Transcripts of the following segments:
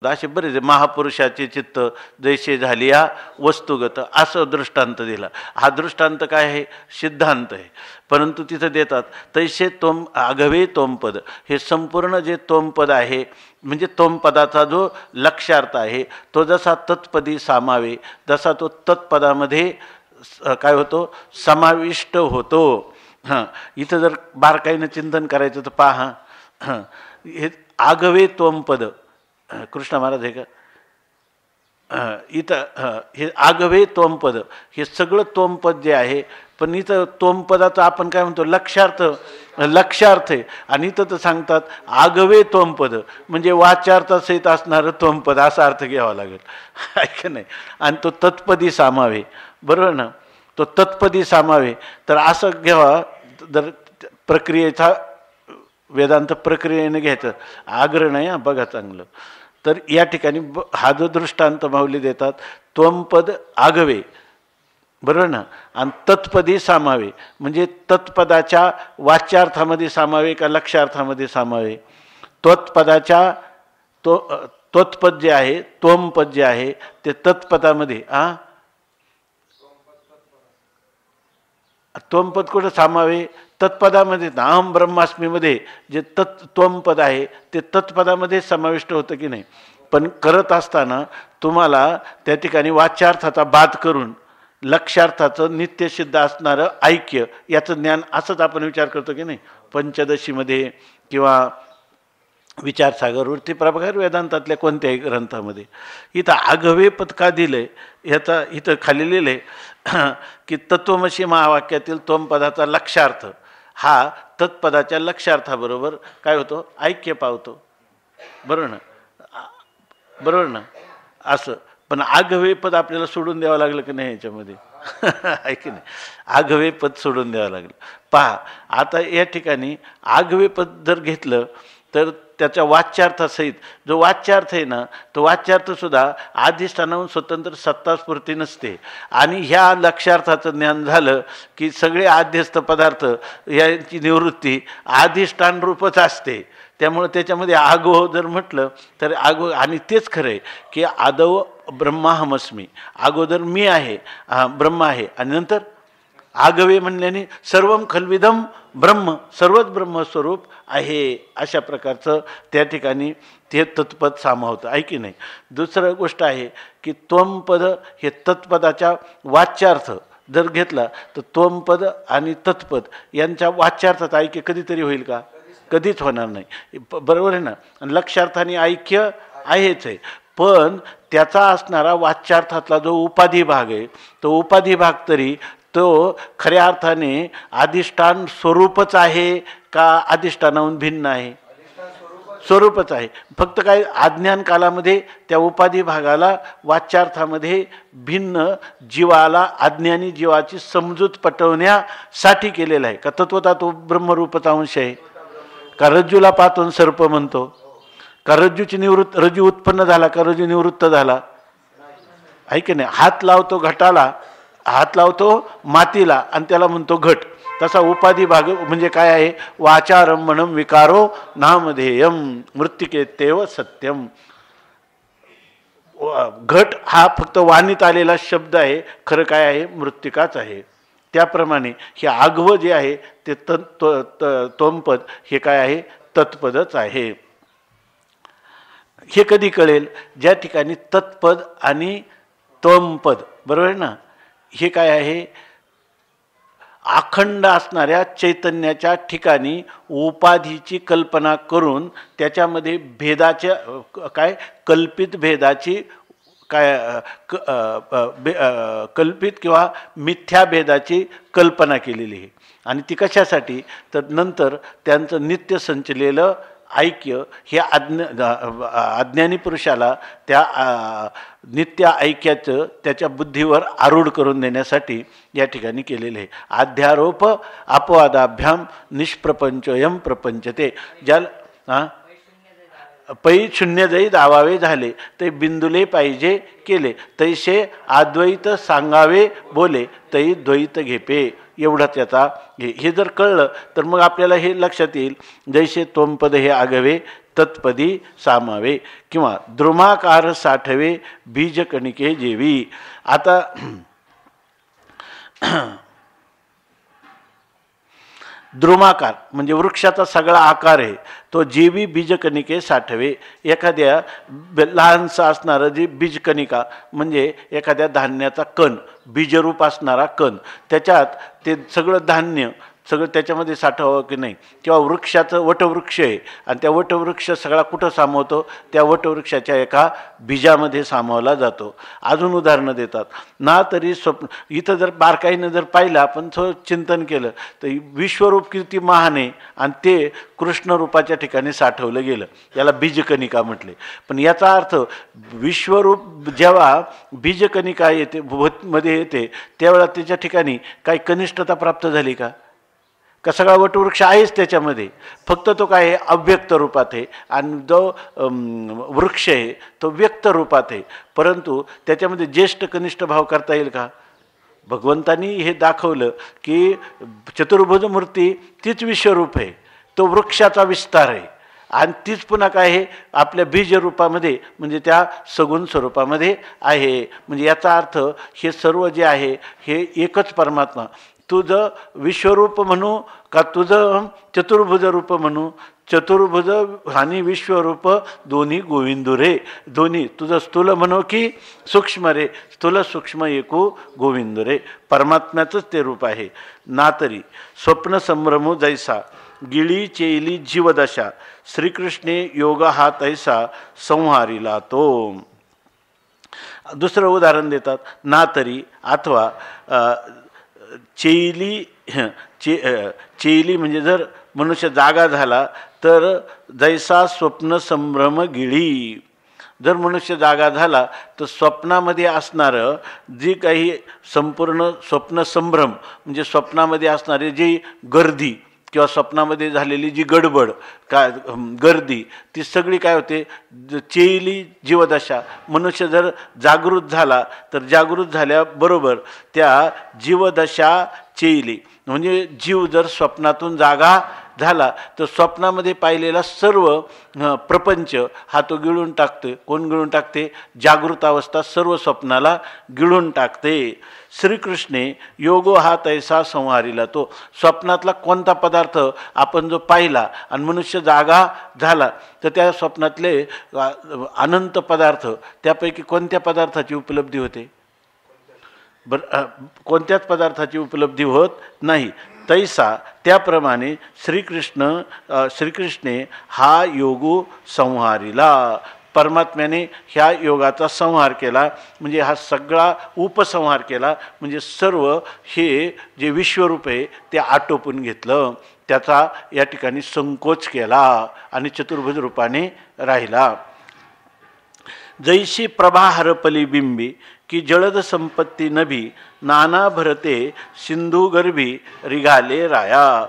असे बरेच महापुरुषाचे चित्त जैसे झाली या वस्तुगत असं दृष्टांत दिला. हा दृष्टांत काय आहे? सिद्धांत आहे. परंतु तिथं देतात तैसे तोम आघवे तोमपद, हे संपूर्ण जे तोमपद आहे म्हणजे तोमपदाचा जो लक्ष्यार्थ आहे तो जसा तत्पदी सामावे तसा तो तत्पदामध्ये काय होतो? समाविष्ट होतो. हां, इथं जर बारकाईनं चिंतन करायचं तर पहा, हां, हे आघवे तोमपद कृष्ण महाराज आहे का इथं? हे आगवे तोमपद, हे सगळं तोमपद जे आहे, पण इथं तोमपदाचं आपण काय म्हणतो? लक्षार्थ आहे. आणि इथं तर सांगतात आगवे तोमपद म्हणजे वाच्यार्थसहित असणारं तोमपद असा अर्थ घ्यावा लागेल, आहे का नाही? आणि तो तत्पदी सामावे, बरोबर ना? तो तत्पदी सामावे, तर असं घ्यावा. जर प्रक्रियेचा वेदांत प्रक्रियेने घ्यायचं, आग्रह नाही बघा चांगलं. तर या ठिकाणी हा जो दृष्टांत माऊली देतात, त्वमपद आगवे, बरोबर ना, आणि तत्पदी सामावे म्हणजे तत्पदाच्या वाच्यार्थामध्ये सामावे का लक्षार्थामध्ये सामावे? त्वत्पदाच्या त्वत्पद जे आहे, त्वमपद जे आहे ते तत्पदामध्ये त्वमपद कुठं सामावे? तत्पदामध्ये. अहम ब्रह्मास्मीमध्ये जे त्वमपद आहे ते तत्पदामध्ये समाविष्ट होतं की नाही? पण करत असताना तुम्हाला त्या ठिकाणी वाच्यार्थाचा बाध करून लक्षार्थाचं नित्यसिद्ध असणारं ऐक्य याचं ज्ञान असंच आपण विचार करतो की नाही? पंचदशीमध्ये किंवा विचारसागरवरती प्रभाकर वेदांतातल्या कोणत्याही ग्रंथामध्ये इथं आघवे पद का दिलंय ह्याचा इथं खाली लिहिलंय की तत्वमसी महावाक्यातील त्वमपदाचा लक्षार्थ हा तत्पदाच्या लक्षार्थाबरोबर काय होतो? ऐक्य पावतो, बरोबर ना? बरोबर ना? असं. पण आघवे पद आपल्याला सोडून द्यावं लागलं की नाही याच्यामध्ये? आहे की नाही? आघवे पद सोडून द्यावं लागलं. पहा आता या ठिकाणी आघवे पद जर घेतलं तर त्याच्या वाच्यार्थासहित जो वाच्यार्थ आहे ना, तो वाच्यार्थसुद्धा अधिष्ठानाहून स्वतंत्र सत्तास्फूर्ती नसते. आणि ह्या लक्षार्थाचं ज्ञान झालं की सगळे आध्यस्थ पदार्थ यांची निवृत्ती अधिष्ठान रूपच असते. त्यामुळे त्याच्यामध्ये आगो जर म्हटलं तर आगो, आणि तेच खरं आहे की आदव ब्रह्माहमस्मी, अगोदर मी आहे, ब्रह्म आहे, आणि नंतर आगवे म्हणल्याने सर्वम खल्विदम ब्रह्म, सर्वच ब्रह्मस्वरूप आहे, अशा प्रकारचं त्या ठिकाणी ते तत्पद सामावतं, आहे की नाही? दुसरं गोष्ट आहे की त्वमपद हे तत्पदाच्या वाच्यार्थ जर घेतला तर त्वमपद आणि तत्पद यांच्या वाच्यार्थाचं ऐक्य कधीतरी होईल का? कधीच होणार नाही, बरोबर आहे ना? लक्षार्थाने ऐक्य आहेच आहे, पण त्याचा असणारा वाच्यार्थातला जो उपाधी भाग आहे तो उपाधी भाग तरी तो खऱ्या अर्थाने अधिष्ठान स्वरूपच आहे का अधिष्ठानाहून भिन्न आहे? स्वरूपच आहे. फक्त काय अज्ञान कालामध्ये त्या उपाधी भागाला वाच्यार्थामध्ये भिन्न जीवाला अज्ञानी जीवाची समजूत पटवण्यासाठी केलेला आहे. का तत्वता तो ब्रह्मरूपचा अंश आहे? का रज्जूला पाहतो सर्प म्हणतो? का रज्जूची रज्जू उत्पन्न झाला का रज्जू निवृत्त झाला? आहे की नाही? हात लावतो घटाला, हात लावतो मातीला आणि त्याला म्हणतो घट. तसा उपाधी भाग म्हणजे काय आहे? वाचारम म्हणम विकारो नामधेयम मृत्तिकेतेव सत्यम. घट हा फक्त वाणीत आलेला शब्द आहे, खरं काय आहे? मृत्तिकाच आहे. त्याप्रमाणे हे आघव जे आहे ते तोमपद हे काय आहे? तत्पदच आहे. हे कधी कळेल? ज्या ठिकाणी तत्पद आणि तोमपद, बरोबर ना, हे काय आहे? अखंड असणाऱ्या चैतन्याच्या ठिकाणी उपाधीची कल्पना करून त्याच्यामध्ये भेदाच्या काय कल्पित भेदाची काय कल्पित किंवा मिथ्या भेदाची कल्पना केलेली आहे. आणि ती कशासाठी? तर नंतर त्यांचं नित्य संचलेलं ऐक्य हे अज्ञानी पुरुषाला त्या नित्य ऐक्याचं त्याच्या बुद्धीवर आरूढ करून देण्यासाठी या ठिकाणी केलेले आहे. अध्यारोप अपवादाभ्याम निष्प्रपंचयम प्रपंचते. ज्याला पै शून्य जै दावावे झाले ते बिंदुले पाहिजे केले, तैसे अद्वैत सांगावे बोले तै द्वैत घेपे. एवढा त्याचा हे जर कळलं तर मग आपल्याला हे लक्षात येईल, जैसे तोमपद हे आगवे तत्पदी सामावे किंवा द्रुमाकार साठवे बीजकणिके जेवी. आता द्रुमाकार म्हणजे वृक्षाचा सगळा आकार आहे तो जेवी बीजकणिके साठवे. एखाद्या लहानसा असणारं जी बीजकणिका म्हणजे एखाद्या धान्याचा कण, बीजरूप असणारा कण, त्याच्यात ते सगळं धान्य सगळं त्याच्यामध्ये साठवावं की नाही. किंवा वृक्षाचं वटवृक्ष आहे आणि त्या वटवृक्ष सगळा कुठं सामावतो, त्या वटवृक्षाच्या एका बीजामध्ये सामावला जातो. अजून उदाहरणं देतात ना. तरी स्वप्न इथं जर बारकाईनं जर पाहिलं आपण थोडं चिंतन केलं तर विश्वरूप किती महान आहे आणि ते कृष्णरूपाच्या ठिकाणी साठवलं गेलं, याला बीजकणिका म्हटले. पण याचा अर्थ विश्वरूप जेव्हा बीजकणिका येते मध्ये येते त्यावेळेला त्याच्या ठिकाणी काही कनिष्ठता प्राप्त झाली का? का सगळा वटवृक्ष आहेच त्याच्यामध्ये, फक्त तो काय आहे अव्यक्त रूपात आहे आणि जो वृक्ष आहे तो व्यक्त रूपात आहे. परंतु त्याच्यामध्ये ज्येष्ठ कनिष्ठ भाव करता येईल का? भगवंतांनी हे दाखवलं की चतुर्भुज मूर्ती तीच विश्वरूप आहे, तो वृक्षाचा विस्तार आहे आणि तीच पुन्हा काय आहे आपल्या बीजरूपामध्ये म्हणजे त्या सगुण स्वरूपामध्ये आहे. म्हणजे याचा अर्थ हे सर्व जे आहे हे एकच परमात्मा. तुझं विश्वरूप म्हणू का तुझं चतुर्भुज रूप म्हणू? चतुर्भुज आणि विश्वरूप दोन्ही गोविंदू रे. दोन्ही तुझं स्थूल म्हणू की सूक्ष्म रे? स्थूल सूक्ष्म एकू गोविंदू रे. परमात्म्याचंच ते रूप आहे. ना तरी स्वप्न संभ्रमू जैसा गिळी चेली जीवदशा श्रीकृष्णे योग हा तैसा संहारिला तो. दुसरं उदाहरण देतात ना तरी अथवा चेली म्हणजे जर मनुष्य जागा झाला तर जैसा स्वप्न संभ्रम गिळी. जर मनुष्य जागा झाला तर स्वप्नामध्ये असणारं जी काही संपूर्ण स्वप्न संभ्रम म्हणजे स्वप्नामध्ये असणारी जी गर्दी किंवा स्वप्नामध्ये झालेली जी गडबड काय गर्दी ती सगळी काय होते चेली जीवदशा. मनुष्य जर जागृत झाला तर जागृत झाल्याबरोबर त्या जीवदशा चेली म्हणजे जीव जर स्वप्नातून जागा झाला तर स्वप्नामध्ये पाहिलेला सर्व प्रपंच हा तो गिळून टाकते. कोण गिळून टाकते? जागृत अवस्था सर्व स्वप्नाला गिळून टाकते. श्रीकृष्णे योगो हा तैसा संहारिला तो. स्वप्नातला कोणता पदार्थ आपण जो पाहिला आणि मनुष्य जागा झाला तर त्या स्वप्नातले अनंत पदार्थ त्यापैकी कोणत्या पदार्थाची उपलब्धी होते? कोणत्याच पदार्थाची उपलब्धी होत नाही. तैसा त्याप्रमाणे श्रीकृष्णे हा योगो संहारिला. परमात्म्याने ह्या योगाचा संहार केला म्हणजे हा सगळा उपसंहार केला म्हणजे सर्व हे जे विश्वरूप आहे ते आटोपून घेतलं, त्याचा या ठिकाणी संकोच केला आणि चतुर्भुज रूपाने राहिला. जैशी प्रभा हरपली बिंबी की जळद संपत्ती नभी नाना भरते सिंधू गर्भी रिघाले राया.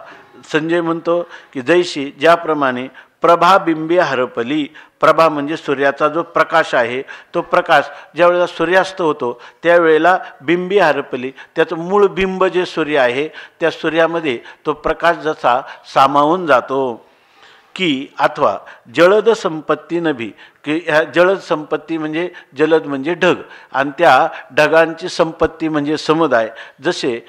संजय म्हणतो की जैशी ज्याप्रमाणे प्रभा बिंबी हरपली. प्रभा म्हणजे सूर्याचा जो प्रकाश आहे तो प्रकाश ज्यावेळेला सूर्यास्त होतो त्यावेळेला बिंबी हरपली. त्याचं मूळ बिंब जे सूर्य आहे त्या सूर्यामध्ये तो प्रकाश जसा सामावून जातो की अथवा जलद संपत्ती नभी की ह्या जलद संपत्ती म्हणजे जलद म्हणजे ढग आणि त्या ढगांची संपत्ती म्हणजे समुदाय. जसे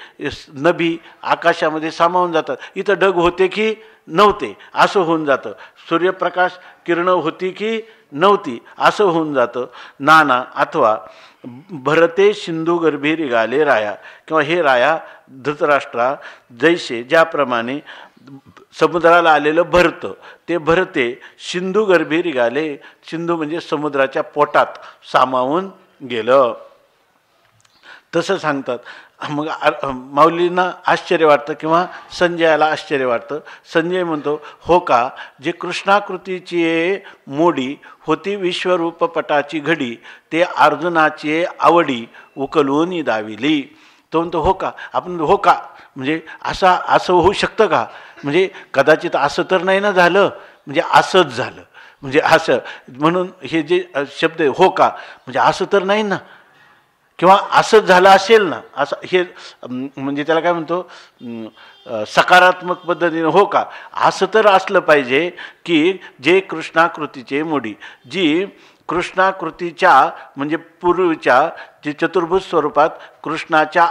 नभी आकाशामध्ये सामावून जातात. इथं ढग होते की नव्हते असं होऊन जातं. सूर्यप्रकाश किरणं होती की नव्हती असं होऊन जातं. नाना अथवा भरते सिंधू गर्भी रिघाले राया किंवा हे राया धृतराष्ट्रा जैसे ज्याप्रमाणे समुद्राला आलेलं भरतं ते भरते सिंधू गर्भी रिघाले. सिंधू म्हणजे समुद्राच्या पोटात सामावून गेलं तसं सांगतात. मग माऊलींना आश्चर्य वाटतं किंवा संजयाला आश्चर्य वाटतं. संजय म्हणतो हो का जे कृष्णाकृतीची मोडी होती विश्वरूप पटाची घडी ते अर्जुनाची आवडी उकलून दाविली. तो म्हणतो हो का. आपण हो का म्हणजे असं होऊ शकतं का? म्हणजे कदाचित असं तर नाही ना झालं म्हणजे असंच झालं म्हणजे असं म्हणून हे जे शब्द आहे हो का म्हणजे असं तर नाही ना किंवा असंच झालं असेल ना, असं हे म्हणजे त्याला काय म्हणतो, सकारात्मक पद्धतीने हो का, असं तर असलं पाहिजे की जे कृष्णाकृतीचे मोडी, जी कृष्णाकृतीच्या म्हणजे पूर्वीच्या जी चतुर्भुज स्वरूपात कृष्णाच्या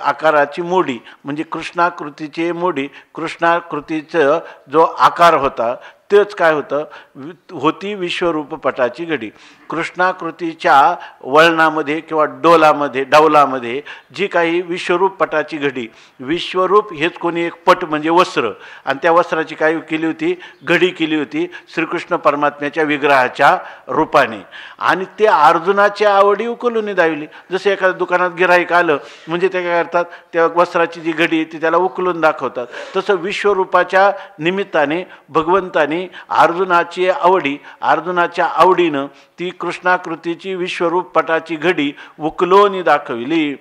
आकाराची मोडी म्हणजे कृष्णाकृतीचे मोडी, कृष्णाकृतीचं जो आकार होता तेच काय होतं, होती विश्वरूपपटाची घडी. कृष्णाकृतीच्या वळणामध्ये किंवा डावलामध्ये जी काही विश्वरूप पटाची घडी, विश्वरूप हेच कोणी एक पट म्हणजे वस्त्र, आणि त्या वस्त्राची काय केली होती, घडी केली होती श्रीकृष्ण परमात्म्याच्या विग्रहाच्या रूपाने. आणि ते अर्जुनाच्या आवडी उकलून दाविली. जसं एखाद्या दुकानात गिऱ्हाईक आलं म्हणजे ते काय करतात, त्या वस्त्राची जी घडी ती त्याला उकलून दाखवतात. तसं विश्वरूपाच्या निमित्ताने भगवंताने अर्जुनाच्या आवडीनं ती कृष्णाकृतीची विश्वरूप पटाची घडी उकलून दाखविली.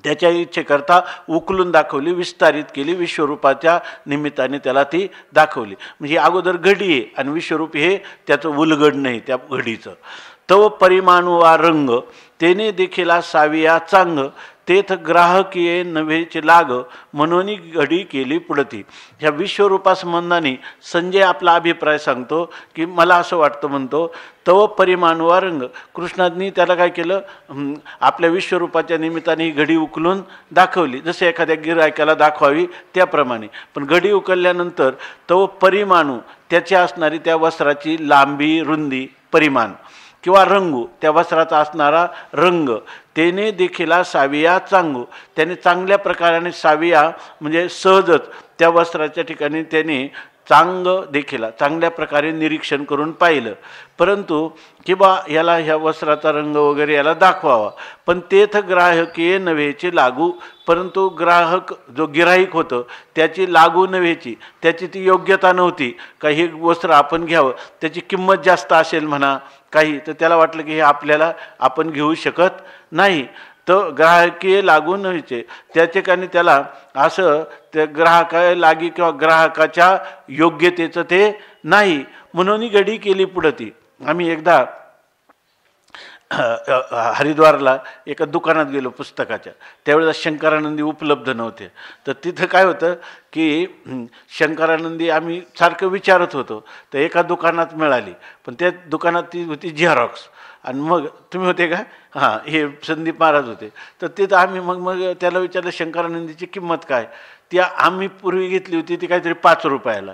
त्याच्या इच्छेकरता उकलून दाखवली, विस्तारित केली, विश्वरूपाच्या निमित्ताने त्याला ती दाखवली. म्हणजे अगोदर घडी आहे आणि विश्वरूप हे त्याचं उलगड नाही त्या घडीचं. तव परिमाण वा रंग तेने देखील साविया चांग, तेथ ग्राहकीये नव्हेचे लाग, म्हणून घडी केली पुढती. ह्या विश्वरूपासंबंधाने संजय आपला अभिप्राय सांगतो की मला असं वाटतं, म्हणतो तव परिमाण वा रंग, कृष्णांनी त्याला काय केलं, आपल्या विश्वरूपाच्या निमित्ताने ही घडी उकलून दाखवली, जसं एखाद्या गिऱ्हाईकाला दाखवावी त्याप्रमाणे. पण घडी उकलल्यानंतर तव परिमाणू त्याची असणारी त्या वस्त्राची लांबी रुंदी परिमाण किंवा रंगू त्या वस्त्राचा असणारा रंग, तेने देखील साविया चांगू, त्याने चांगल्या प्रकाराने साविया म्हणजे सहजच त्या वस्त्राच्या ठिकाणी त्याने देखील चांगल्या प्रकारे निरीक्षण करून पाहिलं. परंतु की बा याला ह्या वस्त्राचा रंग वगैरे याला दाखवावा, पण तेथ ग्राहकीय नव्हेचे लागू, परंतु ग्राहक जो गिऱ्हाईक होतं त्याची लागू नव्हेची, त्याची ती योग्यता नव्हती का हे वस्त्र आपण घ्यावं, त्याची किंमत जास्त असेल म्हणा काही, तर त्याला वाटलं की हे आपण घेऊ शकत नाही. तर ग्राहकीय लागू नव्हेचे त्या ठिकाणी त्याला असं त्या ग्राहका लागी किंवा ग्राहकाच्या योग्यतेचं ते नाही, म्हणून घडी केली पुढं ती. आम्ही एकदा हरिद्वारला एका दुकानात गेलो पुस्तकाच्या, त्यावेळेला शंकरानंदी उपलब्ध नव्हते. तर तिथं काय होतं की शंकरानंदी आम्ही सारखं विचारत होतो, तर एका दुकानात मिळाली, पण त्या दुकानात ती होती झेरॉक्स. आणि मग तुम्ही होते का, हां हे संदीप महाराज होते. तर तिथं आम्ही मग त्याला विचारलं शंकरानंदीची किंमत काय, ती आम्ही पूर्वी घेतली होती ती काहीतरी 5 रुपयाला.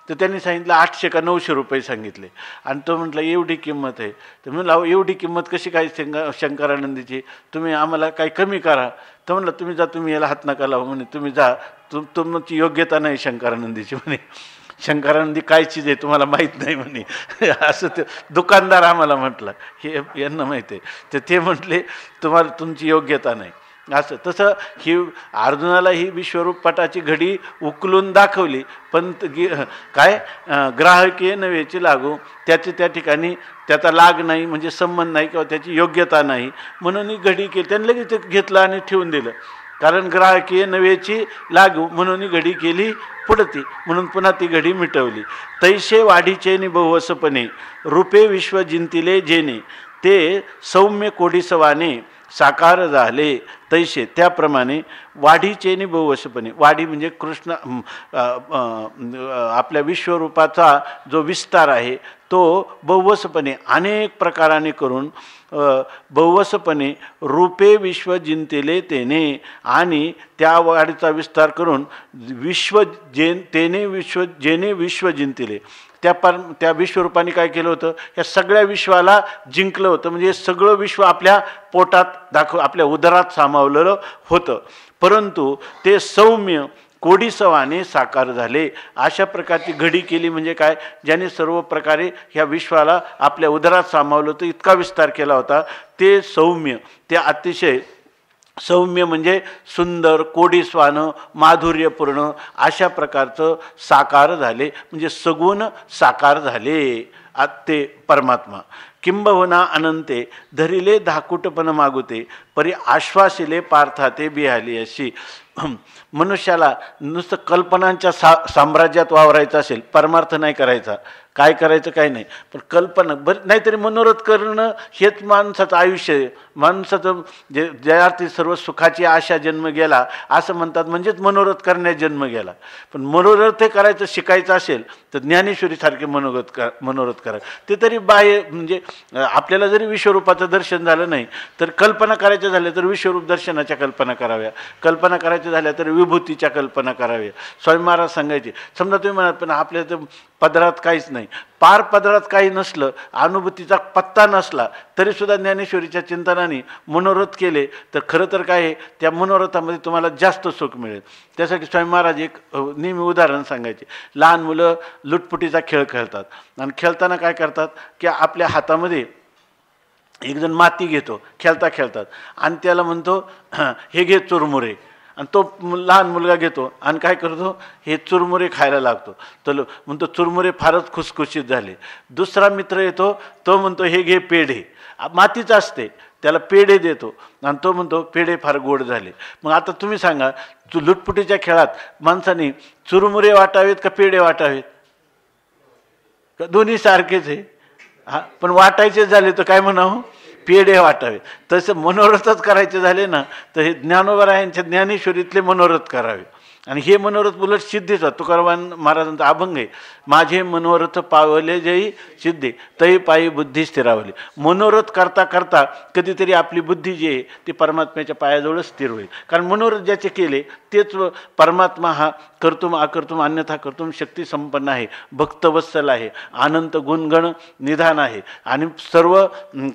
तर त्यांनी सांगितलं 800 का 900 रुपये सांगितले. आणि तो म्हटलं एवढी किंमत आहे. तर म्हणलं एवढी किंमत कशी काय शंकरानंदीची, तुम्ही आम्हाला काही कमी करा. तर म्हणलं तुम्ही जा, तुम्ही याला हात नका लावू म्हणे, तुम्ही जा, तुमची योग्यता नाही शंकरानंदीची म्हणे. शंकरानंदी काय चीज आहे तुम्हाला माहीत नाही म्हणे. असं ते दुकानदार आम्हाला म्हटलं, हे यांना माहीत आहे. तर ते म्हटले तुम्हाला तुमची योग्यता नाही. असं तसं ही अर्जुनाला ही विश्वरूप पटाची घडी उकलून दाखवली, पण काय ग्राहकीय नव्हेची लागू, त्याची त्या ठिकाणी त्याचा लाग नाही म्हणजे संबंध नाही किंवा त्याची योग्यता नाही, म्हणून ही घडी केली. त्यांनी लगेच ते घेतलं आणि ठेवून दिलं, कारण ग्राहकीय नव्हेची लागू म्हणून ही घडी केली पुढती, म्हणून पुन्हा ती घडी मिटवली. तैसे वाढीचे नि बहुवसपणे रूपे विश्व जिंतिले जेने, ते सौम्य कोडीसवाने साकार झाले तैसे, त्याप्रमाणे वाढीचे नि बहुवसपणे, वाढी म्हणजे कृष्ण आपल्या विश्वरूपाचा जो विस्तार आहे तो बहुवसपणे अनेक प्रकाराने करून बहुवसपणे रूपे विश्व जिंतिले तेने, आणि त्या वाढीचा विस्तार करून जेने विश्व जिंतिले, त्या विश्वरूपाने काय केलं होतं, या सगळ्या विश्वाला जिंकलं होतं. म्हणजे सगळं विश्व आपल्या पोटात आपल्या उदरात सामावलेलं होतं, परंतु ते सौम्य कोडीसवाने साकार झाले. अशा प्रकारची घडी केली म्हणजे काय, ज्याने सर्व प्रकारे ह्या विश्वाला आपल्या उदरात सामावलं होतं, इतका विस्तार केला होता. ते सौम्य, ते अतिशय सौम्य म्हणजे सुंदर, कोडीस्वानं, माधुर्यपूर्ण अशा प्रकारचं साकार झाले, म्हणजे सगुण साकार झाले ते परमात्मा. किंबहुना अनंते धरिले धाकुटपण मागुते, परी आश्वासिले पार्थाते बिहाली. अशी मनुष्याला नुसतं कल्पनांच्या साम्राज्यात वावरायचं असेल, परमार्थ नाही करायचा, काय करायचं काय नाही. पण कल्पना नाहीतरी मनोरथ करणं हेच माणसाचं आयुष्य आहे. माणसाचं ज्या अर्थी सर्व सुखाची आशा जन्म गेला असं म्हणतात, म्हणजेच मनोरथ करण्यास जन्म गेला. पण मनोरथ हे करायचं शिकायचं असेल तर ज्ञानेश्वरीसारखे मनोरथ करा. ते तरी बाह्य म्हणजे आपल्याला जरी विश्वरूपाचं दर्शन झालं नाही तर कल्पना करायच्या झाल्या तर विश्वरूप दर्शनाच्या कल्पना कराव्या, कल्पना करायच्या झाल्या तर विभूतीच्या कल्पना कराव्या. स्वामी महाराज सांगायचे, समजा तुम्ही म्हणत पण आपल्या तर पदरात काहीच नाही, पार पदरात काही नसलं, अनुभूतीचा पत्ता नसला तरीसुद्धा ज्ञानेश्वरीच्या चिंतनाने मनोरथ केले तर खरं तर काय आहे, त्या मनोरथामध्ये तुम्हाला जास्त सुख मिळेल. त्यासाठी स्वामी महाराज एक नेहमी उदाहरण सांगायचे. लहान मुलं लुटपुटीचा खेळ खेळतात आणि खेळताना काय करतात की आपल्या हातामध्ये एक जण माती घेतो खेळता खेळतात आणि त्याला म्हणतो हे घे चुरमुरे, आणि तो लहान मुलगा घेतो आणि काय करतो, हे चुरमुरे खायला लागतो. तो म्हणतो चुरमुरे फारच खुसखुशीत झाले. दुसरा मित्र येतो, तो म्हणतो हे घे पेढे, मातीच असते, त्याला पेढे देतो आणि तो म्हणतो पेढे फार गोड झाले. मग आता तुम्ही सांगा, लुटपुटीच्या खेळात माणसाने चुरमुरे वाटावेत का पेढे वाटावेत? दोन्ही सारखेच आहे. हा, पण वाटायचे झाले तर काय म्हणावं, पेढे वाटावे. तसं मनोरथच करायचे झाले ना तर हे ज्ञानोबरायांच्या ज्ञानेश्वरीतले मनोरथ करावे. आणि हे मनोरथ उलट सिद्धीचा तुकाराम महाराजांचा अभंग आहे, माझे मनोरथ पावले जई सिद्धे तई पायी बुद्धी स्थिरावली. मनोरथ करता करता कधीतरी आपली बुद्धी जी आहे ती परमात्म्याच्या पायाजवळच स्थिर होईल. कारण मनोरथ ज्याचे केले तेच परमात्मा हा कर्तुम अकर्तुम अन्यथा कर्तुम शक्ती संपन्न आहे, भक्तवत्सल आहे, अनंत गुणगण निधान आहे आणि सर्व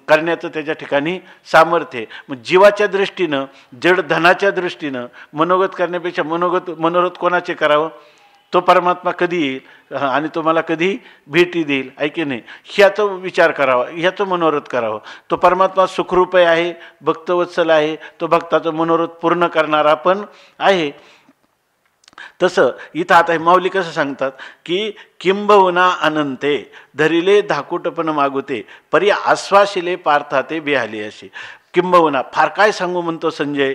करण्याचं त्याच्या ठिकाणी सामर्थ्य आहे. मग जीवाच्या दृष्टीनं जड धनाच्या दृष्टीनं मनोगत करण्यापेक्षा मनोरथ कोणाचे करावं, तो परमात्मा कधी येईल आणि तो मला कधी भेटी देईल ऐकी नाही, ह्याचा विचार करावा, ह्याचं मनोरथ करावं. तो परमात्मा सुखरूप आहे, भक्तवत्सल आहे, तो भक्ताचं मनोरथ पूर्ण करणारा पण आहे. तसं इथं आता माऊली कसं सांगतात की किंबहुना अनंते धरिले धाकुटपण मागुते परी आश्वासिले पार्थाते बिहाले असे. किंबहुना फार काय सांगू म्हणतो संजय,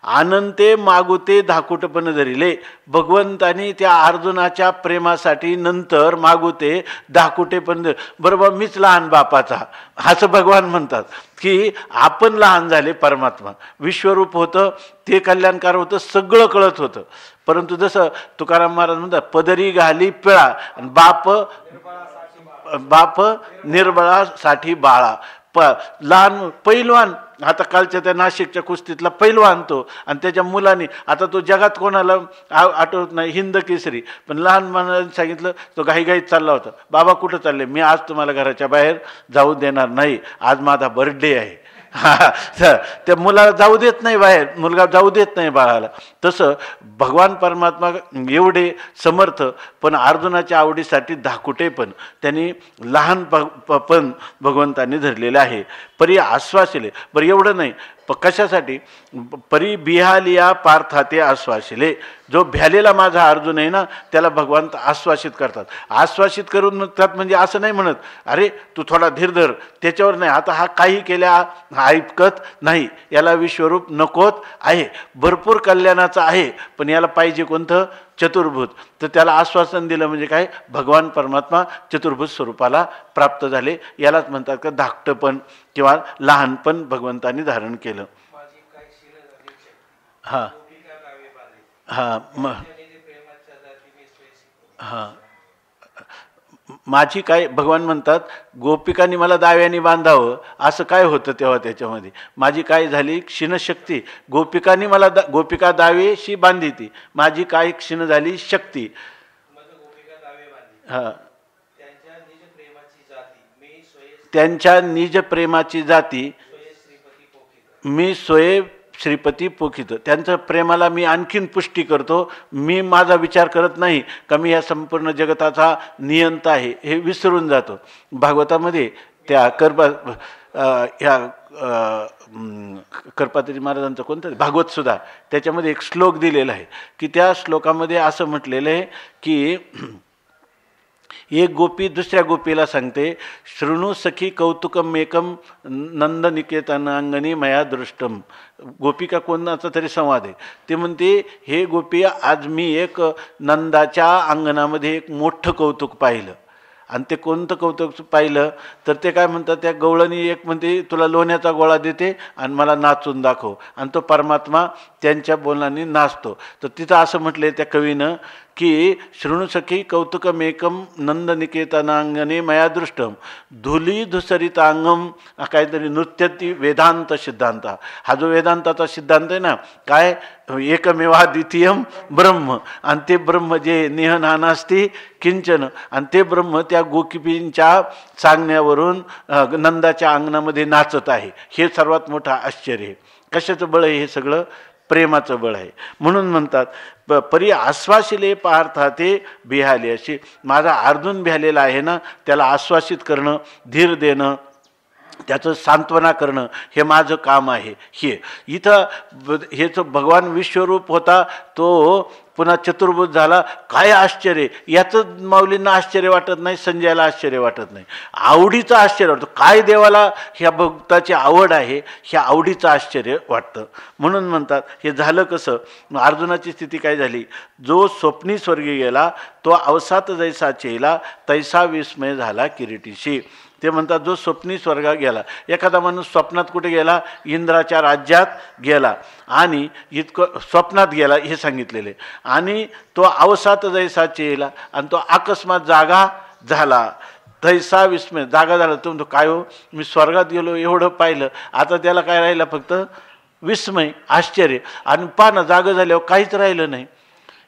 अनंते मागुते धाकुटपण धरिले, भगवंतानी त्या अर्जुनाच्या प्रेमासाठी नंतर मागुते धाकुटेपण, बरोबर मीच लहान बापाचा असं भगवान म्हणतात की आपण लहान झाले, परमात्मा विश्वरूप होतं, ते कल्याणकार होतं, सगळं कळत होतं. परंतु जसं तुकाराम महाराज म्हणतात पदरी घाली पिळा आणि बाप निर्बळासाठी बाळा. लहान पैलवान, आता कालच्या त्या नाशिकच्या कुस्तीतला पैलवान तो, आणि त्याच्या मुलांनी, आता तो जगात कोणाला आठवत नाही हिंद केसरी, पण लहान मुलांनी सांगितलं, तो घाईघाईत चालला होता, बाबा कुठं चालले, मी आज तुम्हाला घराच्या बाहेर जाऊ देणार नाही, आज माझा बर्थडे आहे. त्या मुलाला जाऊ देत नाही बाहेर, मुलगा जाऊ देत नाही बाळाला. तसं भगवान परमात्मा एवढे समर्थ, पण अर्जुनाच्या आवडीसाठी धाकुटे पण त्यांनी लहान पण भगवंतांनी धरलेले आहे. परी आश्वासिले, बरं एवढं नाही, कशासाठी, परी बिहालिया पार्थाते आश्वासिले, जो भ्यालेला माझा अर्जुन आहे ना त्याला भगवान आश्वासित करतात. आश्वासित करून म्हणतात म्हणजे असं नाही म्हणत अरे तू थोडा धीर धर, त्याच्यावर नाही, आता हा काही केल्या ऐकत नाही, याला विश्वरूप नकोत आहे, भरपूर कल्याणाचं आहे, पण याला पाहिजे कोणतं, चतुर्भुत. तर त्याला आश्वासन दिलं म्हणजे काय, भगवान परमात्मा चतुर्भुत स्वरूपाला प्राप्त झाले. यालाच म्हणतात का धाकटपण किंवा लहानपण भगवंतांनी धारण केलं. हां हां हां माझी काय, भगवान म्हणतात गोपिकांनी मला दाव्याने बांधावं, असं काय होतं तेव्हा त्याच्यामध्ये, माझी काय झाली क्षीणशक्ती, गोपिकांनी मला गोपिका दावेशी बांधी ती, माझी काय क्षीण झाली शक्ती. हां त्यांच्या निज प्रेमाची जाती मी सोये श्रीपती पोखित, त्यांच्या प्रेमाला मी आणखीन पुष्टी करतो. मी माझा विचार करत नाही का मी या संपूर्ण जगताचा नियंता आहे, हे विसरून जातो. भागवतामध्ये त्या कर्पात्री महाराजांचं कोणतं भागवत सुद्धा, त्याच्यामध्ये एक श्लोक दिलेला आहे की त्या श्लोकामध्ये असं म्हटलेलं आहे की एक गोपी दुसऱ्या गोपीला सांगते, शृणु सखी कौतुकम एकम नंदनिकेतन अंगणी मया दृष्टम. गोपिका कोणाचा तरी संवाद आहे, ते म्हणते हे गोपी आज मी एक नंदाच्या अंगणामध्ये एक मोठं कौतुक पाहिलं. आणि ते कोणतं कौतुक पाहिलं तर ते काय म्हणतात, त्या गवळणी एक म्हणते तुला लोण्याचा गोळा देते आणि मला नाचून दाखव, आणि तो परमात्मा त्यांच्या बोलण्याने नाचतो. तर तिथं असं म्हटले त्या कवीनं की शृणुसखी कौतुकमेकम नंदनिकेतनांगणे मया दृष्टम धुली धुसरितांगम, काहीतरी नृत्यती वेदांत सिद्धांत. हा जो वेदांताचा सिद्धांत आहे ना, काय एकमेवा द्वितीयम ब्रह्म, आणि ते ब्रह्म जे नेहनानास्ति किंचन, आणि ते ब्रह्म त्या गोपिकांच्या सांगण्यावरून नंदाच्या अंगणामध्ये नाचत आहे. हे सर्वात मोठं आश्चर्य आहे. कशाचं बळ आहे हे सगळं? प्रेमाचं बळ आहे. म्हणून म्हणतात परी आश्वासिले पार्था ते बिहाले, अशी माझा अर्जुन बिहालेला आहे ना, त्याला आश्वासित करणं, धीर देणं, त्याचं सांत्वना करणं हे माझं काम आहे. हे इथं हेच भगवान विश्वरूप होता, तो पुन्हा चतुर्भुज झाला. काय आश्चर्य! याचं माऊलींना आश्चर्य वाटत नाही, संजयाला आश्चर्य वाटत नाही, आवडीचं आश्चर्य वाटतं. काय देवाला ह्या भक्ताची आवड आहे, ह्या आवडीचं आश्चर्य वाटतं. म्हणून म्हणतात हे झालं कसं? अर्जुनाची स्थिती काय झाली? जो स्वप्नी स्वर्गी गेला तो अवसात जैसा चेला, तैसा विस्मय झाला किरीटीशी. ते म्हणतात जो स्वप्नी स्वर्गात गेला, एखादा माणूस स्वप्नात कुठे गेला? इंद्राच्या राज्यात गेला, आणि इतकं स्वप्नात गेला हे सांगितलेले, आणि तो अवसात जैसा चेला, आणि तो अकस्मात जागा झाला. तैसा विस्मय, जागा झाला. तो म्हणतो काय हो, मी स्वर्गात गेलो, एवढं पाहिलं, आता त्याला काय राहिलं? फक्त विस्मय, आश्चर्य. आणि पानं जागा झाल्यावर काहीच राहिलं नाही.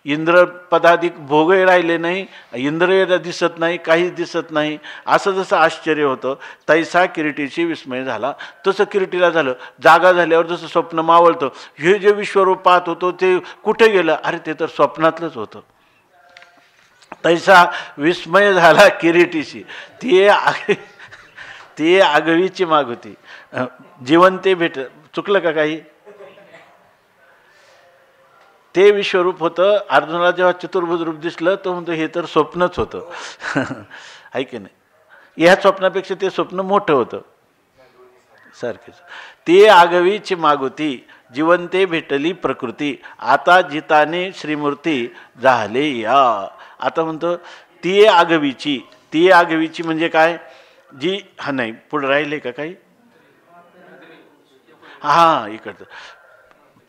इंद्र पदाधिक भोगही राहिले नाही, इंद्र दिसत नाही, काहीच दिसत नाही. असं जसं आश्चर्य होतं, तैसा किरीटीची विस्मय झाला, तसं किरीटीला झालं. जागा झाल्यावर जसं स्वप्न मावळतं, हे जे विश्वरूप पाहत होतो ते कुठे गेलं? अरे ते तर स्वप्नातलंच होतं. तैसा विस्मय झाला किरीटीशी. ती आगवीची माग होती. जिवंते भेट, चुकलं का काही? ते विश्वरूप होतं. अर्जुनाला जेव्हा चतुर्भुज रूप दिसलं तो म्हणतो हे तर स्वप्नच होतं. आहे की नाही? ह्या स्वप्नापेक्षा ते स्वप्न मोठं होतं सारखेच. ते आगवीची मागुती, जिवंते भेटली प्रकृती, आता जिताने श्रीमूर्ती झाले या. आता म्हणतो ती आगवीची. ती आगवीची म्हणजे काय? जी हा नाही पुढे राहिले का काही? हां, इकडचं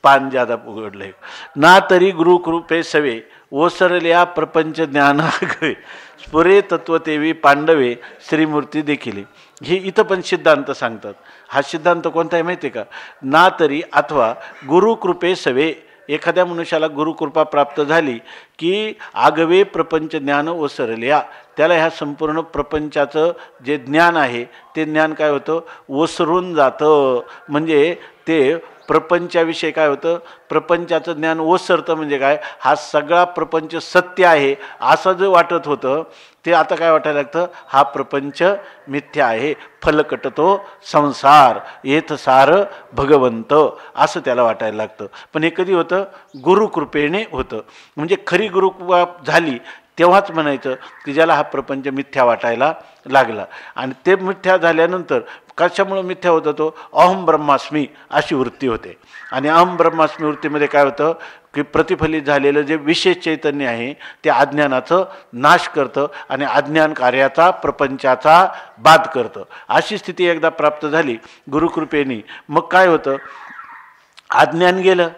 पान ज्यादा उघडलंय ना, तरी गुरुकृपे सवे ओसरल्या प्रपंच ज्ञान आगवे, स्फुरे तत्वतेवी पांडवे श्रीमूर्ती देखील. हे इथं पण सिद्धांत सांगतात. हा सिद्धांत कोणता आहे माहिती आहे का? ना तरी अथवा गुरुकृपे सवे, एखाद्या मनुष्याला गुरुकृपा प्राप्त झाली की आगवे प्रपंच ज्ञान ओसरल्या, त्याला ह्या संपूर्ण प्रपंचाचं जे ज्ञान आहे ते ज्ञान काय होतं? ओसरून जातं. म्हणजे ते प्रपंचाविषयी काय होतं? प्रपंचाचं ज्ञान ओसरतं. म्हणजे काय? हा सगळा प्रपंच सत्य आहे असं जे वाटत होतं ते आता काय वाटायला लागतं? हा प्रपंच मिथ्या आहे. फलकटतो संसार येथ सार भगवंत, असं त्याला वाटायला लागतं. पण हे कधी होतं? गुरुकृपेने होतं. म्हणजे खरी गुरुकृपा झाली तेव्हाच म्हणायचं की ज्याला हा प्रपंच मिथ्या वाटायला लागला. आणि ते मिथ्या झाल्यानंतर कशामुळे मिथ्या होतं? तो अहम ब्रह्मास्मी अशी वृत्ती होते. आणि अहम ब्रह्मास्मी वृत्तीमध्ये काय होतं की प्रतिफलित झालेलं जे विशेष चैतन्य आहे ते अज्ञानाचं नाश करतं आणि अज्ञान कार्याचा प्रपंचाचा बाध करतं. अशी स्थिती एकदा प्राप्त झाली गुरुकृपेने, मग काय होतं? अज्ञान गेलं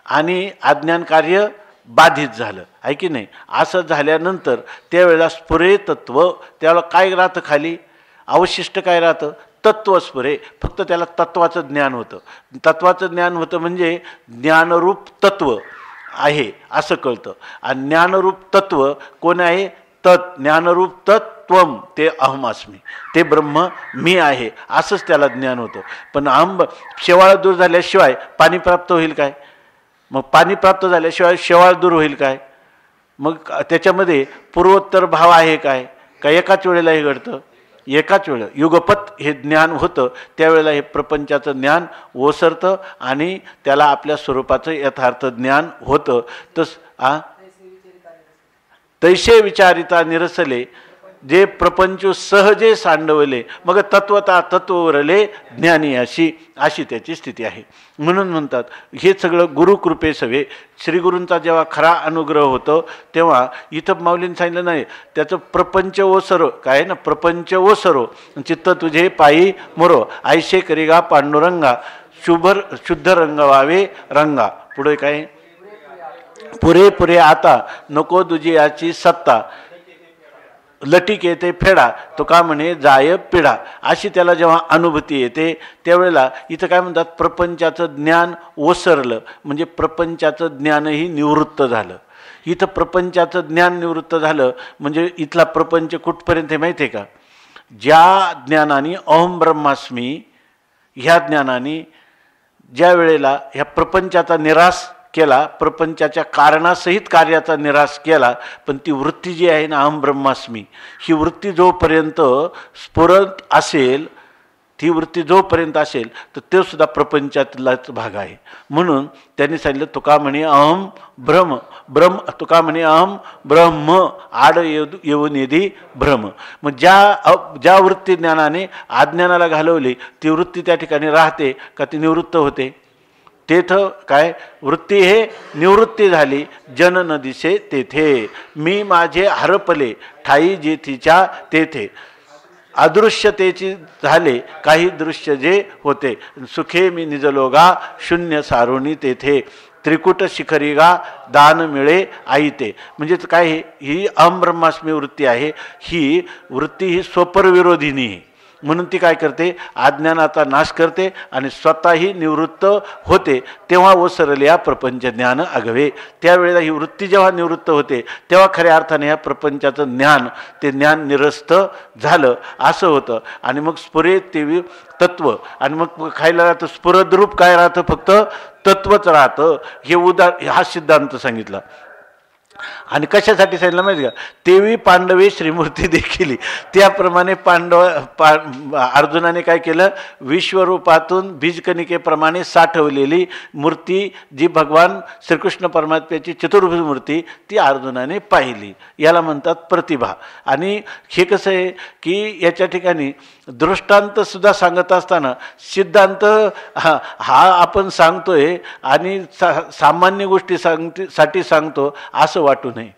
आणि अज्ञान कार्य बाधित झालं, आहे की नाही? असं झाल्यानंतर त्यावेळेला स्फुरे तत्व, त्याला काय राहतं खाली? अवशिष्ट काय राहतं? तत्व स्फुरे. फक्त त्याला तत्वाचं ज्ञान होतं. तत्वाचं ज्ञान होतं म्हणजे ज्ञानरूप तत्व आहे असं कळतं. आणि ज्ञानरूप तत्व कोण आहे? ज्ञानरूप तत्वम, ते अहमास्मी, ते ब्रह्म मी आहे असंच त्याला ज्ञान होतं. पण शेवाळ दूर झाल्याशिवाय पाणी प्राप्त होईल काय? मग पाणी प्राप्त झाल्याशिवाय शेवाळ दूर होईल काय? मग त्याच्यामध्ये पूर्वोत्तर भाव आहे काय? का एकाच वेळेला हे घडतं? एकाच वेळेला युगपत हे ज्ञान होतं. त्यावेळेला हे प्रपंचाचं ज्ञान ओसरतं आणि त्याला आपल्या स्वरूपाचं यथार्थ ज्ञान होतं. तैसे विचारिता निरसले जे प्रपंच सहजे सांडवले मग तत्वता तत्ववरले ज्ञानी अशी अशी त्याची स्थिती आहे. म्हणून म्हणतात हे सगळं गुरुकृपे सवे. श्रीगुरूंचा जेव्हा खरा अनुग्रह होतो तेव्हा इथं माऊलींनी सांगितलं नाही त्याचं प्रपंच ओसरो काय ना प्रपंच ओसरो चित्त तुझे पायी मोरो आयशे करिगा पांडुरंगा शुद्ध रंग व्हावे रंगा. पुढे काय पुरे आता नको तुझी याची सत्ता लटीक येते फेडा तो का म्हणे जाय पिढा. अशी त्याला जेव्हा अनुभूती येते त्यावेळेला इथं काय म्हणतात प्रपंचाचं ज्ञान ओसरलं म्हणजे प्रपंचाचं ज्ञानही निवृत्त झालं. इथं प्रपंचाचं ज्ञान निवृत्त झालं म्हणजे इथला प्रपंच कुठपर्यंत आहे माहिती आहे का. ज्या ज्ञानाने अहम ब्रह्मास्मी ह्या ज्ञानाने ज्या वेळेला ह्या प्रपंचाचा निराश केला प्रपंचाच्या कारणासहित कार्याचा निराश केला पण ती वृत्ती जी आहे ना अहम ब्रह्मास्मी ही वृत्ती जोपर्यंत स्फुरत असेल ती वृत्ती जोपर्यंत असेल तर तो सुद्धा प्रपंचातलाच भाग आहे. म्हणून त्यांनी सांगितलं तुका म्हणे अहम ब्रह्म तुका म्हणे अहम ब्रह्म आड येऊन येदी भ्रम. मग ज्या वृत्ती ज्ञानाने अज्ञानाला घालवली ती वृत्ती त्या ठिकाणी राहते का ती निवृत्त होते. तेथं काय वृत्ती हे निवृत्ती झाली जन न दिसे तेथे मी माझे हरपले ठाई जेथीच्या तेथे अदृश्यतेची झाले काही दृश्य जे होते सुखे मी निजलोगा शून्य सारुणी तेथे त्रिकुट शिखरीगा दान मिळे आईते. म्हणजे काय ही अहम ब्रह्मास्मी वृत्ती आहे ही वृत्ती ही स्वपरविरोधिनी आहे. म्हणून ती काय करते अज्ञानाचा नाश करते आणि स्वतःही निवृत्त होते. तेव्हा ओसरल्या प्रपंच ज्ञान आगवे. त्यावेळेला ही वृत्ती जेव्हा निवृत्त होते तेव्हा खऱ्या अर्थाने ह्या प्रपंचाचं ज्ञान ते ज्ञान निरस्त झालं असं होतं. आणि मग स्फुरे ते तत्व आणि मग खायला राहतं स्फुरद्रूप काय राहतं फक्त तत्वच राहतं. हे हा सिद्धांत सांगितला. आणि कशासाठी सांगितलं माहिती का तेवी पांडवे श्रीमूर्ती देखील त्याप्रमाणे अर्जुनाने काय केलं विश्वरूपातून बीजकणिकेप्रमाणे साठवलेली मूर्ती जी भगवान श्रीकृष्ण परमात्म्याची चतुर्भुज मूर्ती ती अर्जुनाने पाहिली. याला म्हणतात प्रतिभा. आणि हे कसं आहे की याच्या ठिकाणी दृष्टांत सुद्धा सांगत असताना सिद्धांत हा आपण सांगतोय आणि सामान्य गोष्टी साठी सांगतो असं वाटू नये.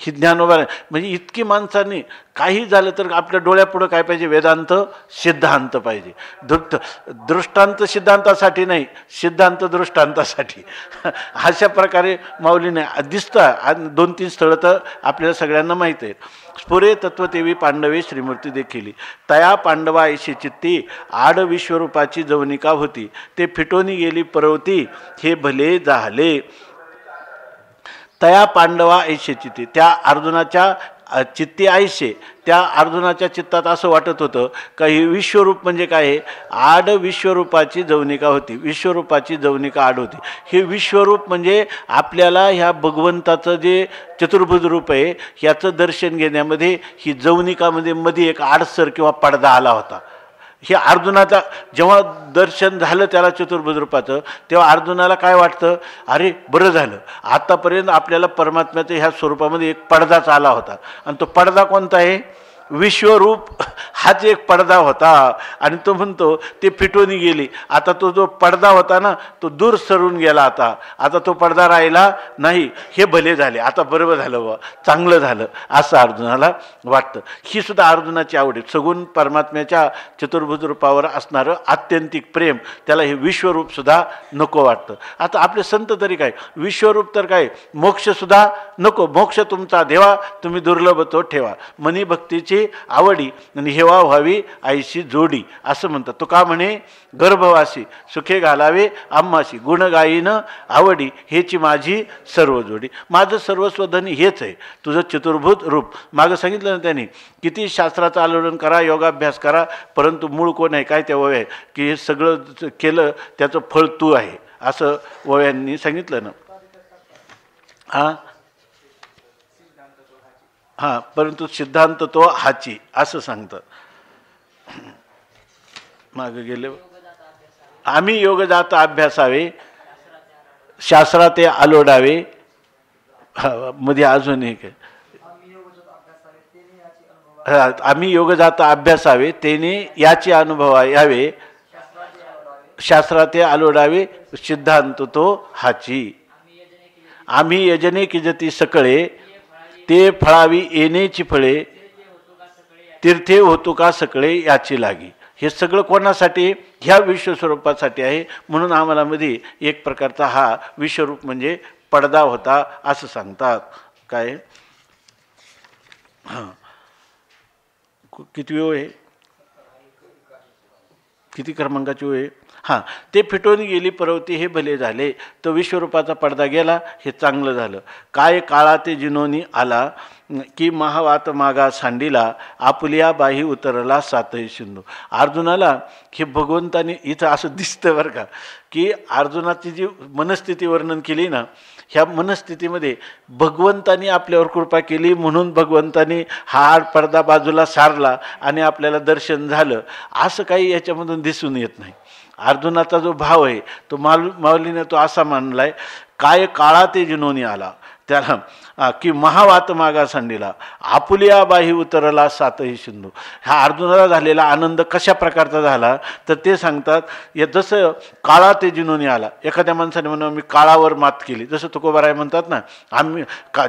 ही ज्ञानोबा म्हणजे इतकी माणसांनी काही झालं तर आपल्या डोळ्यापुढं काय पाहिजे वेदांत सिद्धांत पाहिजे. दृष्टांत सिद्धांतासाठी नाही सिद्धांत दृष्टांतासाठी. अशा प्रकारे माऊलीने दिसतं 2-3 स्थळं तर आपल्याला सगळ्यांना माहीत आहेत. स्फुरे तत्वतेवी पांडवे श्रीमूर्ती देखील तया पांडवा ऐशी चित्ती आड विश्वरूपाची जवनिका होती ते फिटोनी गेली परवती हे भले झाले. तया पांडवा ऐशे चित्ती त्या अर्जुनाच्या चित्ती ऐशे त्या अर्जुनाच्या चित्तात असं वाटत होतं का ही विश्वरूप म्हणजे काय आहे आड विश्वरूपाची जवनिका होती. विश्वरूपाची जवनिका आड होती. हे विश्वरूप म्हणजे आपल्याला ह्या भगवंताचं जे चतुर्भुज रूप आहे ह्याचं दर्शन घेण्यामध्ये ही जवनिकामध्ये मध्ये एक आडसर किंवा पडदा आला होता. हे अर्जुनाचा जेव्हा दर्शन झालं त्याला चतुर्भुज रूपाचं तेव्हा अर्जुनाला काय वाटतं अरे बरं झालं आतापर्यंत आपल्याला परमात्म्याच्या ह्या स्वरूपामध्ये एक पडदाच आला होता. आणि तो पडदा कोणता आहे विश्वरूप हाच एक पडदा होता. आणि तो म्हणतो ते फिटून गेली. आता तो जो पडदा होता ना तो दूर सरून गेला. आता तो पडदा राहिला नाही. हे भले झाले आता बरोबर झालं व चांगलं झालं असं अर्जुनाला वाटतं. ही सुद्धा अर्जुनाची आवड आहे. सगुण परमात्म्याच्या चतुर्भुज रूपावर असणारं आत्यंतिक प्रेम त्याला हे विश्वरूप सुद्धा नको वाटतं. आता आपले संत तरी काय विश्वरूप तर काय मोक्ष सुद्धा नको. मोक्ष तुमचा देवा तुम्ही दुर्लभ तो ठेवा मनी भक्तीची आवडी आणि हेवा व्हावी आईशी जोडी असं म्हणतात. तो का म्हणे गर्भवासी सुखे घालावे आम्हाशी गुण गायीनं आवडी हेची माझी सर्व जोडी. माझं सर्वस्व धनी हेच आहे तुझं चतुर्भुज रूप. मागं सांगितलं ना त्यांनी किती शास्त्राचं आलोडन करा योगाभ्यास करा परंतु मूळ कोण आहे काय त्या वय आहे की हे सगळं केलं त्याचं फळ तू आहे असं वयांनी सांगितलं ना. हां परंतु सिद्धांत तो हाची असं सांगतं. मागे गेले आम्ही योगजात अभ्यासावे शास्त्रात आलोडावे. मध्ये अजून एक आहे आम्ही योग जाता अभ्यासावे तेने याचे अनुभव यावे शास्त्राते आलोडावे सिद्धांत तो हाची. आम्ही यजने किजती सकळे ते फळावी येण्याची फळे तीर्थे होतो का सकळे याची लागी. हे सगळं कोणासाठी? ह्या विश्वस्वरूपासाठी आहे. म्हणून आम्हाला मध्ये एक प्रकारचा हा विश्वरूप म्हणजे पडदा होता असं सांगतात. काय हां किती वेळ आहे? किती क्रमांकाची वेळ? हां ते फिटून गेली पर्वती हे भले झाले. तर विश्वरूपाचा पडदा गेला हे चांगलं झालं. काय काळा ते जिनोनी आला की महावात मागा सांडीला आपुलिया बाही उतरला सातही सिंधू. अर्जुनाला हे भगवंताने इथं असं दिसतं बरं का की अर्जुनाची जी मनस्थिती वर्णन केली ना, ह्या मनस्थितीमध्ये भगवंतानी आपल्यावर कृपा केली म्हणून भगवंतानी हा पडदा बाजूला सारला आणि आपल्याला दर्शन झालं असं काही याच्यामधून दिसून येत नाही. अर्जुनाचा जो भाव आहे तो माऊलीने तो असा मानलाय, काय काळा ते जिनोनी आला त्याला की महावात मागा सांडीला आपुलिया बाही उतरला सातही सिंधू. हा अर्जुनाला झालेला आनंद कशा प्रकारचा झाला तर ते सांगतात. या जसं काळा ते जिनोनी आला, एखाद्या माणसाने म्हणून मी काळावर मात केली, जसं तुकोबाराय म्हणतात ना, आम्ही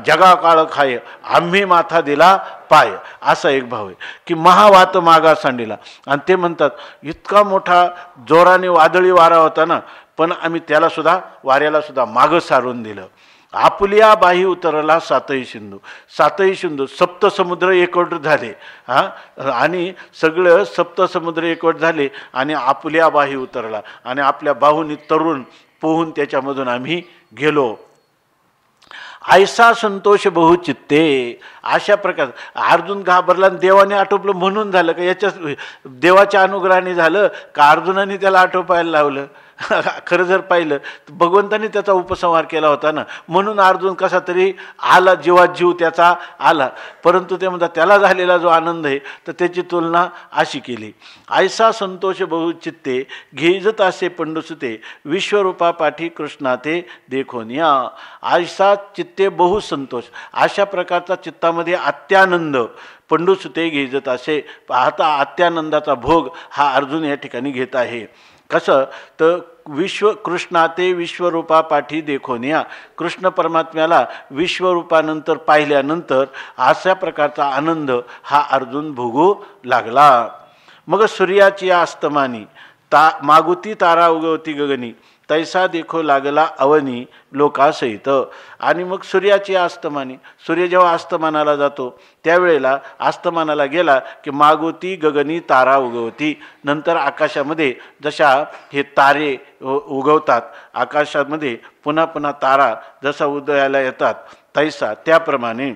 जगा काळ खाय आम्ही माथा दिला पाय, असा एक भाव आहे की महावात मागा सांडीला. आणि ते म्हणतात इतका मोठा जोराने वादळी वारा होता ना, पण आम्ही त्याला सुद्धा वाऱ्याला सुद्धा मागं सारून दिलं. आपुलिया बाही उतरला सातही सिंधू. सातही सिंधू सप्तसमुद्र एकवट झाले. आणि सगळं सप्तसमुद्र एकवट झाले आणि आपुलिया बाही उतरला आणि आपल्या बाहूनी तरुण पोहून त्याच्यामधून आम्ही गेलो. ऐसा संतोष बहुचित्ते. अशा प्रकार अर्जुन घाबरला आणि देवाने आटोपलं म्हणून झालं का? याच्या देवाच्या अनुग्रहाने झालं का अर्जुनाने त्याला आटोपायला लावलं? खरं जर पाहिलं तर भगवंताने त्याचा उपसंहार केला होता ना, म्हणून अर्जुन कसा तरी आला, जीवात जीव त्याचा आला. परंतु ते म्हणतात त्याला झालेला जो आनंद आहे तर त्याची तुलना अशी केली. ऐसा संतोष बहुचित्ते घेजत असे पंडुसुते विश्वरूपा पाठी कृष्णाते देखोन या. ऐसा चित्ते बहु संतोष. अशा प्रकारचा चित्तामध्ये अत्यानंद पंडुसुते घेजत असे. आता अत्यानंदाचा भोग हा अर्जुन या ठिकाणी घेत आहे. कसं तर कृष्णाते विश्वरूपा पाठी देखोनिया. कृष्ण परमात्म्याला विश्वरूपानंतर पाहिल्यानंतर अशा प्रकारचा आनंद हा अर्जुन भोगू लागला. मग सूर्याची अस्तमानी मागुती तारा उगवती गगनी तैसा देखो लागला अवनी लोकासहित. आणि मग सूर्याची अस्तमानी, सूर्य जेव्हा अस्तमानाला जातो त्यावेळेला अस्तमानाला गेला की मागुती गगनी तारा उगवती. नंतर आकाशामध्ये जशा हे तारे उगवतात, आकाशामध्ये पुन्हा पुन्हा तारा जसा उदयाला येतात तैसा त्याप्रमाणे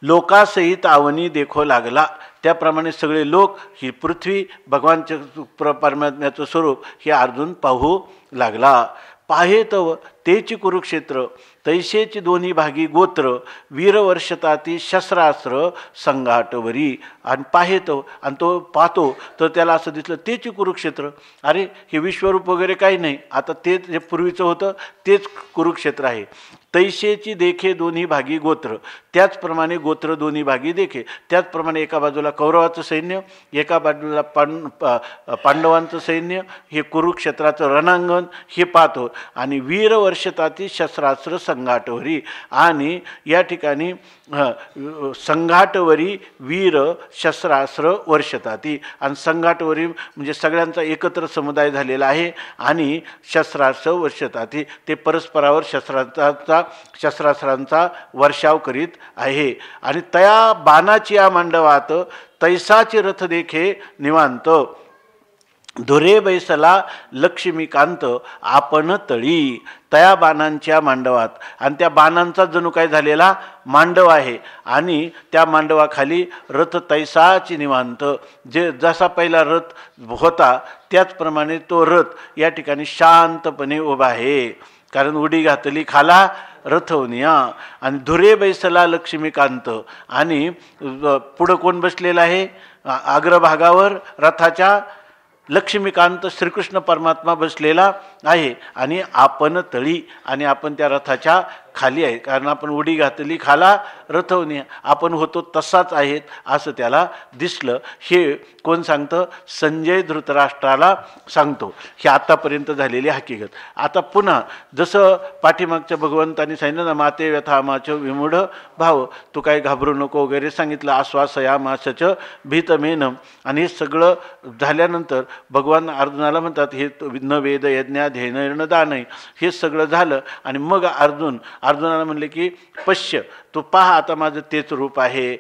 लोकासहित आवनी देखो लागला. त्याप्रमाणे सगळे लोक ही पृथ्वी भगवानच्या परमात्म्याचं स्वरूप हे अर्जुन पाहू लागला. पाहे तव तेची कुरुक्षेत्र तैसेची दोन्ही भागी गोत्र वीरवर्षताती शस्त्रास्त्र संघाटवरी. आणि पाहे तव, आणि तो पाहतो तर त्याला असं दिसलं तेची कुरुक्षेत्र. अरे हे विश्वरूप वगैरे काही नाही, आता ते जे पूर्वीचं होतं तेच कुरुक्षेत्र आहे. तैसेची देखे दोन्ही भागी गोत्र, त्याचप्रमाणे गोत्र दोन्ही भागी देखे. त्याचप्रमाणे एका बाजूला कौरवाचं सैन्य, एका बाजूला पांडवांचं सैन्य, हे कुरुक्षेत्राचं रणांगण हे पाहतो. आणि वीरवर्षताती शस्त्रास्त्र संघाटवरी. आणि या ठिकाणी संघाटवरी वीर शस्त्रास्त्र वर्षताती. आणि संघाटवरी म्हणजे सगळ्यांचा एकत्र समुदाय झालेला आहे. आणि शस्त्रास्त्र वर्षताती ते परस्परावर शस्त्रास्त्रांचा वर्षाव करीत आहे. आणि तया बाणाची या मांडवात तैसाचे रथ देखे निवांत धुरे बैसला लक्ष्मीकांत आपण तळी. तया बाणांच्या मांडवात, आणि त्या बाणांचा जणू काय झालेला मांडव आहे. आणि त्या मांडवाखाली रथ तैसाची निवांत. जे जसा पहिला रथ होता त्याचप्रमाणे तो रथ या ठिकाणी शांतपणे उभा आहे. कारण उडी घातली खाला रथवनिया. आणि धुरे बैसला लक्ष्मीकांत. आणि पुढं कोण बसलेला आहे? अग्रभागावर रथाच्या लक्ष्मीकांत श्रीकृष्ण परमात्मा बसलेला आहे. आणि आपण तळी, आणि आपण त्या रथाच्या खाली आहे, कारण आपण उडी घातली खाला रथवणी, आपण होतो तसाच आहेत असं त्याला दिसलं. हे कोण सांगतं? संजय धृतराष्ट्राला सांगतो. ही आतापर्यंत झालेली हकीकत. आता पुन्हा जसं पाठीमागच्या भगवंतांनी सांगितलं ना, माते व्यथामाच विमूढ भाव, तू काय घाबरू नको वगैरे सांगितलं, आश्वासयामासच भीतमेनम. आणि हे सगळं झाल्यानंतर भगवान अर्जुनाला म्हणतात, हे न वेद यज्ञाध्ययन दानय, हे सगळं झालं. आणि मग अर्जुनाला म्हणले की पश्य, तू पहा आता माझं तेच रूप आहे,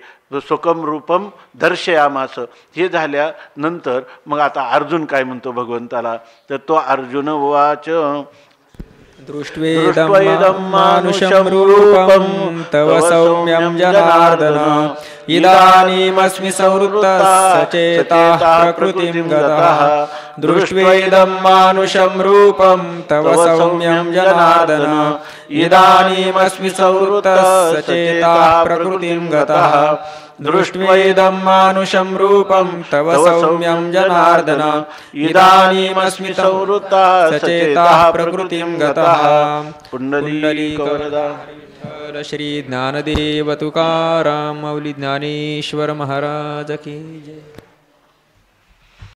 स्वकम रूपम दर्शयामास. हे झाल्यानंतर मग आता अर्जुन काय म्हणतो भगवंताला, तर तो अर्जुन उवाच दृष्ट्वेदं मानुषं रूपं तव सौम्यं जनार्दन इदानीमस्मि संवृत्तः सचेताः प्रकृतिं गतः दृष्ट्वेदं मानुषं रूपं तव सौम्यं जनार्दन इदानीमस्मि संवृत्तः सचेताः प्रकृतिं गतः दृष्ट्वेदं मानुषं रूपं तव सौम्यं जनार्दन इदानीमस्मि संवृत्तः सचेताः प्रकृतिं गतः। पुंडलीकवरदा श्री ज्ञानदेव तुकाराम मौली ज्ञानेश्वर महाराज की जय।